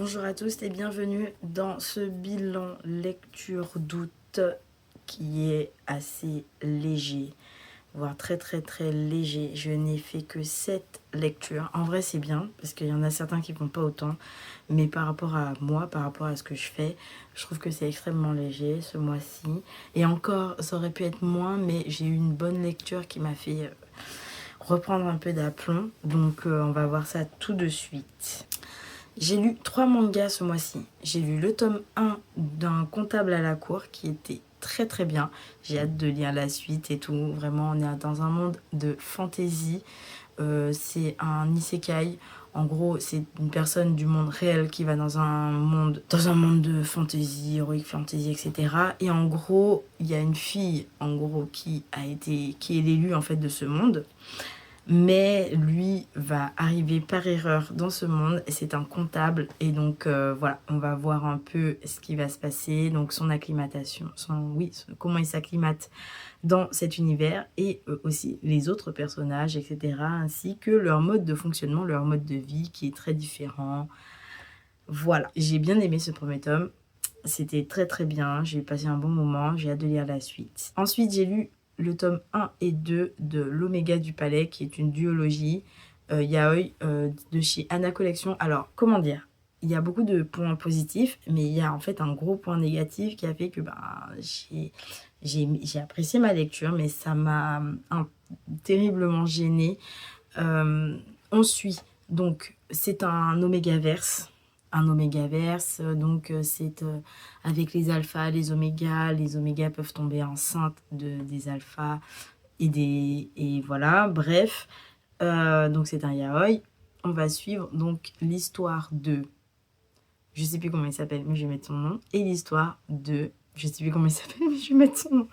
Bonjour à tous et bienvenue dans ce bilan lecture d'août qui est assez léger, voire très léger. Je n'ai fait que 7 lectures. En vrai c'est bien parce qu'il y en a certains qui font pas autant, mais par rapport à moi, par rapport à ce que je fais, je trouve que c'est extrêmement léger ce mois-ci. Et encore, ça aurait pu être moins, mais j'ai eu une bonne lecture qui m'a fait reprendre un peu d'aplomb. Donc on va voir ça tout de suite. J'ai lu 3 mangas ce mois-ci. J'ai lu le tome 1 d'un comptable à la cour qui était très bien. J'ai hâte de lire la suite et tout. Vraiment, on est dans un monde de fantasy. C'est un isekai. En gros, c'est une personne du monde réel qui va dans un monde de fantasy, heroic fantasy, etc. Et en gros, il y a une fille, en gros, qui est l'élue en fait de ce monde. Mais lui va arriver par erreur dans ce monde et c'est un comptable et donc voilà, on va voir un peu ce qui va se passer, donc son acclimatation, comment il s'acclimate dans cet univers et aussi les autres personnages, etc. ainsi que leur mode de fonctionnement, leur mode de vie qui est très différent. Voilà, j'ai bien aimé ce premier tome, c'était très bien, j'ai passé un bon moment, j'ai hâte de lire la suite. Ensuite j'ai lu le tome 1 et 2 de l'Oméga du Palais, qui est une duologie yaoi de chez Anna Collection. Alors, comment dire, il y a beaucoup de points positifs, mais il y a en fait un gros point négatif qui a fait que j'ai apprécié ma lecture, mais ça m'a terriblement gênée. On suit, donc c'est un Omégaverse. Donc c'est avec les alphas, les omégas peuvent tomber enceintes des alphas et voilà, bref, donc c'est un yaoi. On va suivre donc l'histoire de, je sais plus comment il s'appelle mais je vais mettre son nom, et l'histoire de, je sais plus comment il s'appelle mais je vais mettre son nom.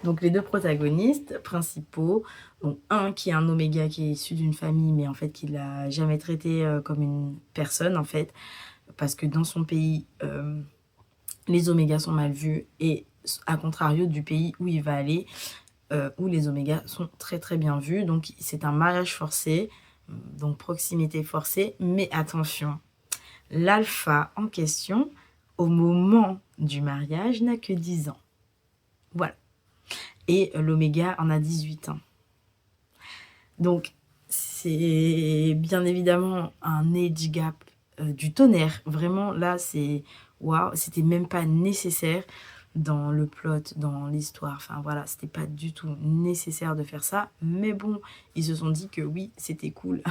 Donc les deux protagonistes principaux, donc un qui est un oméga qui est issu d'une famille mais en fait qui l'a jamais traité comme une personne en fait, parce que dans son pays, les omégas sont mal vus, et à contrario du pays où il va aller, où les omégas sont très bien vus. Donc c'est un mariage forcé, donc proximité forcée, mais attention, l'alpha en question, au moment du mariage, n'a que 10 ans. Voilà. Et l'oméga en a 18 ans. Donc c'est bien évidemment un age gap du tonnerre. Vraiment, là, c'est waouh, c'était même pas nécessaire dans le plot, dans l'histoire. Enfin voilà, c'était pas du tout nécessaire de faire ça. Mais bon, ils se sont dit que oui, c'était cool.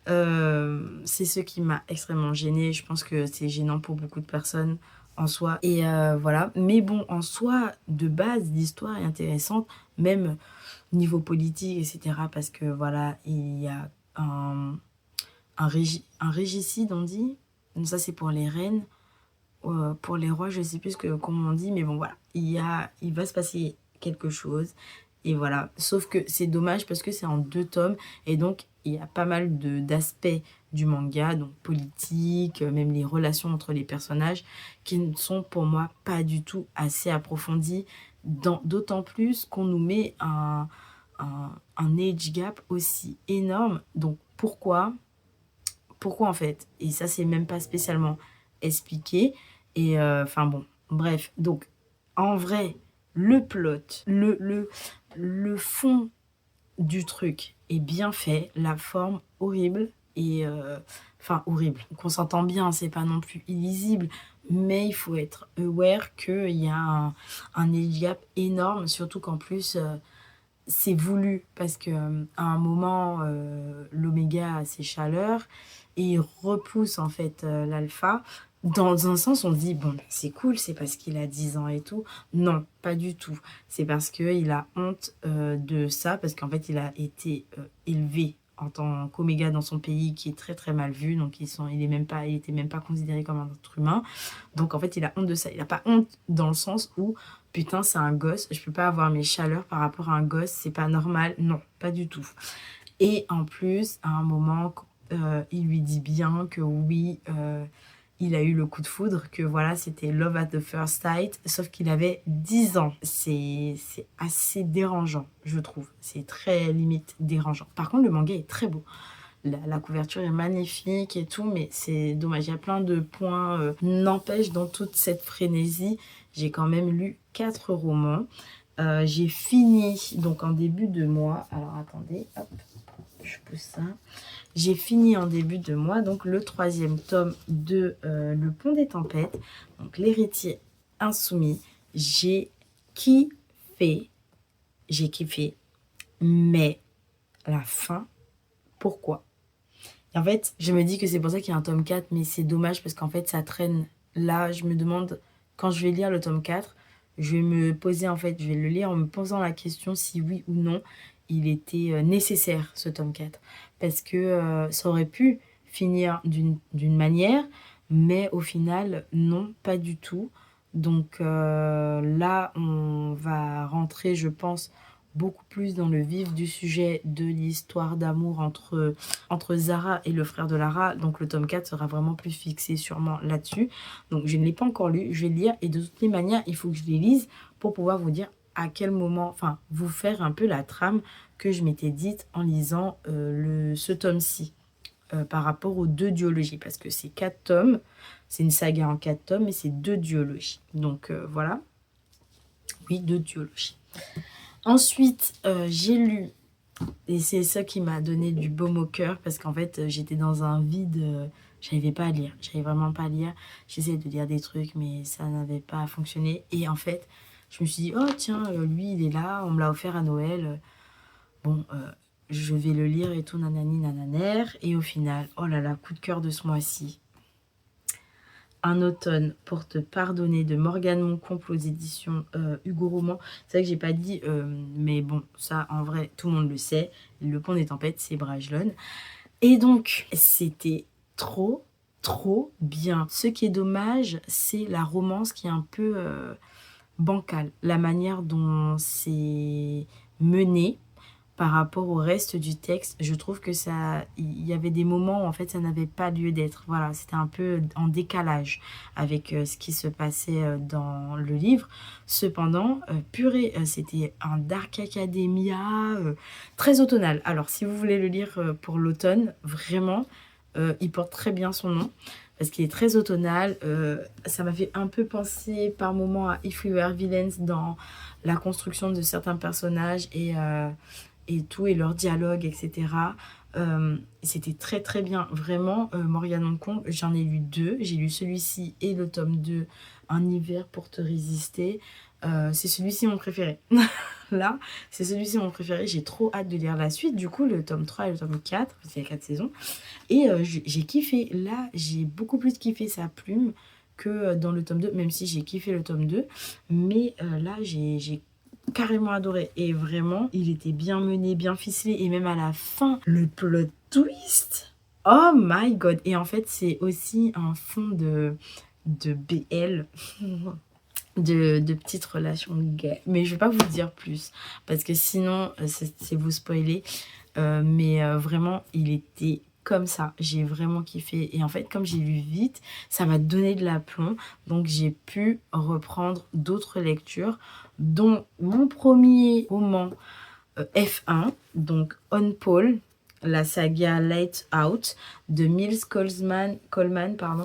C'est ce qui m'a extrêmement gênée. Je pense que c'est gênant pour beaucoup de personnes en soi. Et voilà. Mais bon, en soi, de base, l'histoire est intéressante, même niveau politique, etc. Parce que voilà, il y a un régicide, on dit. Donc ça, c'est pour les reines. Pour les rois, je sais plus comment on dit, mais bon, voilà. Il va se passer quelque chose. Et voilà. Sauf que c'est dommage parce que c'est en 2 tomes. Et donc, il y a pas mal d'aspects du manga, donc politique, même les relations entre les personnages, qui ne sont pour moi pas du tout assez approfondies. D'autant plus qu'on nous met un age gap aussi énorme. Donc, pourquoi en fait? Et ça, c'est même pas spécialement expliqué. Et enfin bon, bref. Donc, en vrai, le plot, le fond du truc est bien fait. La forme, horrible. Et enfin, horrible. Qu'on s'entend bien, c'est pas non plus illisible. Mais il faut être aware qu'il y a un age gap énorme. Surtout qu'en plus, c'est voulu. Parce qu'à un moment, l'oméga a ses chaleurs. Et il repousse en fait l'alpha. Dans un sens, on se dit, bon, c'est cool, c'est parce qu'il a 10 ans et tout. Non, pas du tout. C'est parce qu'il a honte de ça, parce qu'en fait, il a été élevé en tant qu'oméga dans son pays qui est très mal vu. Donc, il était même pas considéré comme un être humain. Donc, en fait, il a honte de ça. Il n'a pas honte dans le sens où, putain, c'est un gosse, je peux pas avoir mes chaleurs par rapport à un gosse, c'est pas normal. Non, pas du tout. Et en plus, à un moment, il lui dit bien que oui, il a eu le coup de foudre, que voilà, c'était love at the first sight, sauf qu'il avait 10 ans. C'est assez dérangeant, je trouve. C'est très limite dérangeant. Par contre, le manga est très beau. la couverture est magnifique et tout, mais c'est dommage, il y a plein de points. N'empêche, dans toute cette frénésie, j'ai quand même lu 4 romans. J'ai fini, donc en début de mois, alors attendez, hop, je pousse ça. J'ai fini en début de mois, donc le 3e tome de Le Pont des Tempêtes, donc L'Héritier Insoumis. J'ai kiffé, mais la fin, pourquoi? Et en fait, je me dis que c'est pour ça qu'il y a un tome 4, mais c'est dommage parce qu'en fait, ça traîne. Là, je me demande, quand je vais lire le tome 4, je vais me poser, en fait, je vais le lire en me posant la question si oui ou non, il était nécessaire, ce tome 4. Parce que ça aurait pu finir d'une manière, mais au final, non, pas du tout. Donc là, on va rentrer, je pense, beaucoup plus dans le vif du sujet de l'histoire d'amour entre Zara et le frère de Lara. Donc le tome 4 sera vraiment plus fixé sûrement là-dessus. Donc je ne l'ai pas encore lu, je vais le lire. Et de toutes les manières, il faut que je les lise pour pouvoir vous dire à quel moment, enfin vous faire un peu la trame que je m'étais dite en lisant ce tome-ci. Par rapport aux 2 duologies, parce que c'est 4 tomes, c'est une saga en 4 tomes, et c'est 2 duologies. Donc voilà, oui, 2 duologies. Ensuite, j'ai lu, et c'est ça qui m'a donné du baume au cœur, parce qu'en fait, j'étais dans un vide, j'arrivais pas à lire, j'arrivais vraiment pas à lire. J'essayais de lire des trucs, mais ça n'avait pas fonctionné. Et en fait, je me suis dit, oh tiens, lui, il est là, on me l'a offert à Noël. Bon, je vais le lire et tout, nanani, nananer. Et au final, oh là là, coup de cœur de ce mois-ci. Un automne pour te pardonner de Morgane Moncomble aux éditions Hugo Roman. C'est vrai que j'ai pas dit, mais bon, ça en vrai, tout le monde le sait. Le Pont des Tempêtes, c'est Brajlon. Et donc, c'était trop bien. Ce qui est dommage, c'est la romance qui est un peu bancale. La manière dont c'est mené par rapport au reste du texte, je trouve que ça, il y avait des moments où en fait ça n'avait pas lieu d'être. Voilà, c'était un peu en décalage avec ce qui se passait dans le livre. Cependant, purée, c'était un Dark Academia très automnal. Alors, si vous voulez le lire pour l'automne, vraiment, il porte très bien son nom. Parce qu'il est très automnal. Ça m'a fait un peu penser par moments à If We Were Villains dans la construction de certains personnages et tout, et leur dialogue, etc. C'était très bien, vraiment. Morgane Moncomble, j'en ai lu 2. J'ai lu celui-ci et le tome 2, Un hiver pour te résister. C'est celui-ci mon préféré. Là, c'est celui-ci mon préféré. J'ai trop hâte de lire la suite. Du coup, le tome 3 et le tome 4, parce qu'il y a 4 saisons. Et j'ai kiffé. Là, j'ai beaucoup plus kiffé sa plume que dans le tome 2, même si j'ai kiffé le tome 2. Mais là, j'ai carrément adoré. Et vraiment, il était bien mené, bien ficelé. Et même à la fin, le plot twist. Oh my god. Et en fait, c'est aussi un fond de BL. De petites relations gays. Mais je vais pas vous dire plus. Parce que sinon, c'est vous spoiler. Mais vraiment, il était comme ça. J'ai vraiment kiffé. Et en fait, comme j'ai lu vite, ça m'a donné de l'aplomb. Donc, j'ai pu reprendre d'autres lectures, dont mon premier roman F1, donc On Paul, la saga Light Out de Miles Coleman,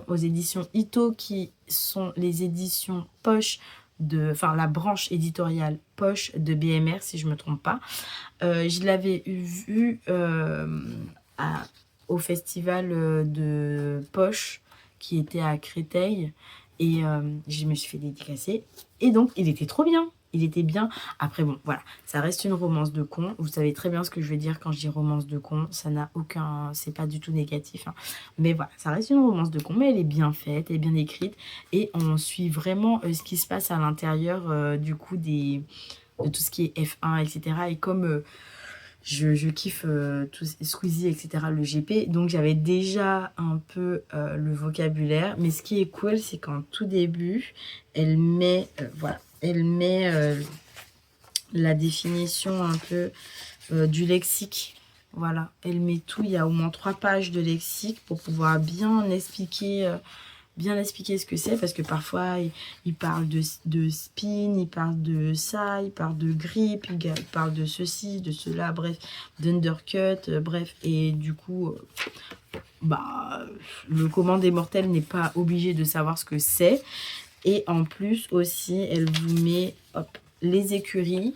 aux éditions Ito, qui sont les éditions poche enfin la branche éditoriale poche de BMR, si je ne me trompe pas. Je l'avais vu au festival de poche qui était à Créteil, et je me suis fait dédicacer, et donc il était trop bien. Il était bien. Après, bon, voilà. Ça reste une romance de con. Vous savez très bien ce que je veux dire quand je dis romance de con. Ça n'a aucun... C'est pas du tout négatif. Hein. Mais voilà, ça reste une romance de con. Mais elle est bien faite, elle est bien écrite. Et on suit vraiment ce qui se passe à l'intérieur, du coup, de tout ce qui est F1, etc. Et comme je kiffe tout Squeezie, etc., le GP. Donc, j'avais déjà un peu le vocabulaire. Mais ce qui est cool, c'est qu'en tout début, elle met... voilà. Elle met la définition un peu du lexique. Voilà, elle met tout. Il y a au moins 3 pages de lexique pour pouvoir bien expliquer bien expliquer ce que c'est, parce que parfois il parle de spin, il parle de ça, il parle de grip, il parle de ceci, de cela, bref, d'undercut, bref, et du coup, bah, le commun des mortels n'est pas obligé de savoir ce que c'est. Et en plus aussi, elle vous met hop, les écuries,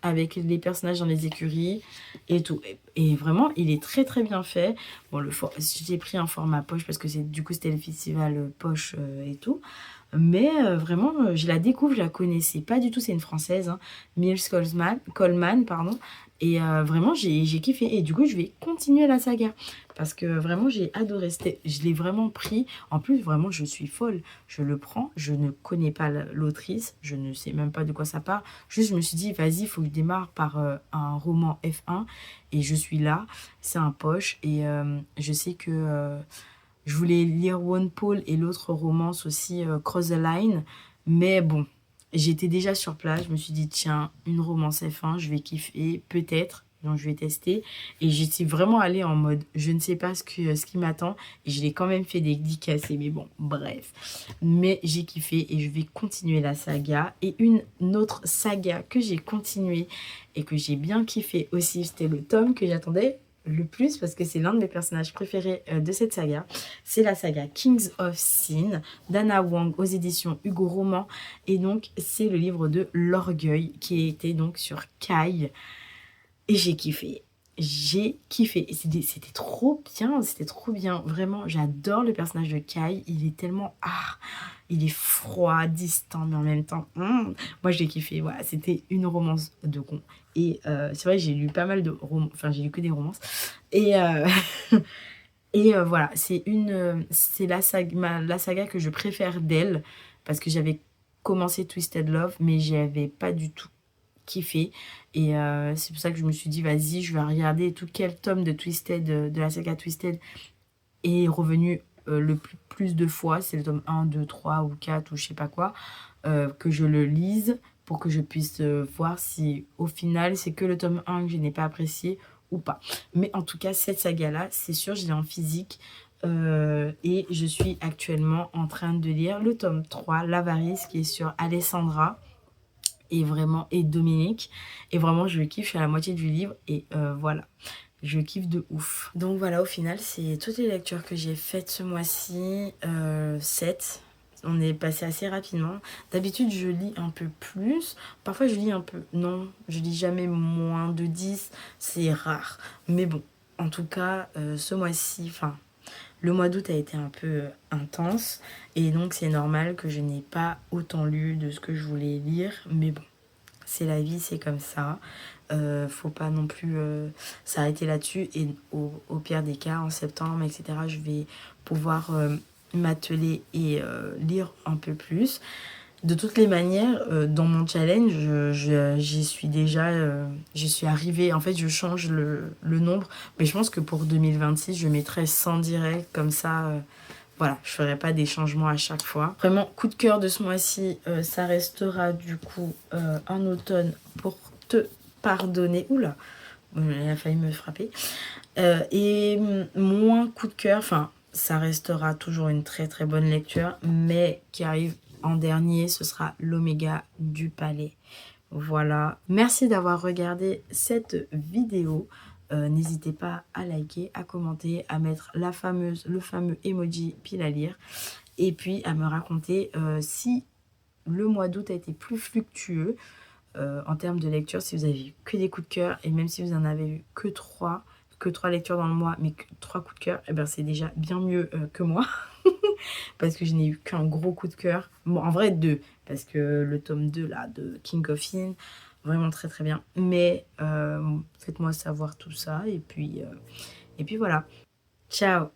avec les personnages dans les écuries et tout. Et vraiment, il est très très bien fait. Bon, j'ai pris un format poche parce que du coup c'était le festival poche et tout. Mais vraiment, je la découvre, je la connaissais pas du tout. C'est une française, hein, Mills Coleman, pardon. Et vraiment, j'ai kiffé. Et du coup, je vais continuer la saga. Parce que vraiment, j'ai adoré. Je l'ai vraiment pris. En plus, vraiment, je suis folle. Je le prends. Je ne connais pas l'autrice. Je ne sais même pas de quoi ça parle. Juste, je me suis dit, vas-y, il faut que je démarre par un roman F1. Et je suis là. C'est un poche. Et je sais que... je voulais lire One Paul et l'autre romance aussi, Cross the Line. Mais bon, j'étais déjà sur place. Je me suis dit, tiens, une romance F1, je vais kiffer, peut-être. Donc, je vais tester. Et j'étais vraiment allée en mode, je ne sais pas ce qui m'attend. Et je l'ai quand même fait dédicacer. Mais bon, bref. Mais j'ai kiffé et je vais continuer la saga. Et une autre saga que j'ai continuée et que j'ai bien kiffé aussi, c'était le tome que j'attendais le plus parce que c'est l'un de mes personnages préférés de cette saga. C'est la saga Kings of Sin d'Anna Wang aux éditions Hugo Roman. Et donc, c'est le livre de l'orgueil qui était donc sur Kai. Et j'ai kiffé. J'ai kiffé. C'était trop bien. C'était trop bien. Vraiment, j'adore le personnage de Kai. Il est tellement... il est froid, distant, mais en même temps... moi, j'ai kiffé. Voilà, c'était une romance de con. Et c'est vrai, j'ai lu pas mal de romans. Enfin, j'ai lu que des romances. Et... et voilà, c'est la saga que je préfère d'elle. Parce que j'avais commencé Twisted Love, mais j'avais pas du tout kiffé. Et c'est pour ça que je me suis dit, vas-y, je vais regarder tout quel tome de Twisted, de la saga Twisted est revenu le plus de fois. C'est le tome 1, 2, 3 ou 4 ou je sais pas quoi. Que je le lise pour que je puisse voir si au final c'est que le tome 1 que je n'ai pas apprécié ou pas. Mais en tout cas, cette saga-là, c'est sûr, je l'ai en physique. Et je suis actuellement en train de lire le tome 3, L'Avarice, qui est sur Alessandra et Dominique. Et vraiment, je kiffe, je suis à la moitié du livre. Et voilà, je kiffe de ouf. Donc voilà, au final, c'est toutes les lectures que j'ai faites ce mois-ci. 7. On est passé assez rapidement. D'habitude, je lis un peu plus. Parfois, je lis un peu... Non, je lis jamais moins de 10. C'est rare. Mais bon, en tout cas, ce mois-ci... Enfin, le mois d'août a été un peu intense. Et donc, c'est normal que je n'ai pas autant lu de ce que je voulais lire. Mais bon, c'est la vie, c'est comme ça. Faut pas non plus s'arrêter là-dessus. Et au pire des cas, en septembre, etc., je vais pouvoir m'atteler et lire un peu plus. De toutes les manières, dans mon challenge, j'y suis déjà... j'y suis arrivée. En fait, je change le nombre. Mais je pense que pour 2026, je mettrai 100 directs. Comme ça, voilà, je ferai pas des changements à chaque fois. Vraiment, coup de cœur de ce mois-ci, ça restera du coup un automne pour te pardonner. Oula, elle a failli me frapper. Et moins coup de cœur, enfin, ça restera toujours une très très bonne lecture, mais qui arrive en dernier, ce sera l'Oméga du Palais. Voilà, merci d'avoir regardé cette vidéo. N'hésitez pas à liker, à commenter, à mettre le fameux emoji pile à lire. Et puis à me raconter si le mois d'août a été plus fluctueux en termes de lecture, si vous avez eu que des coups de cœur. Et même si vous en avez eu que 3 lectures dans le mois, mais que 3 coups de cœur, et ben c'est déjà bien mieux que moi. Parce que je n'ai eu qu'un gros coup de cœur. Bon, en vrai, 2. Parce que le tome 2 là, de King of Sin, vraiment très très bien. Mais faites-moi savoir tout ça. Et puis voilà. Ciao!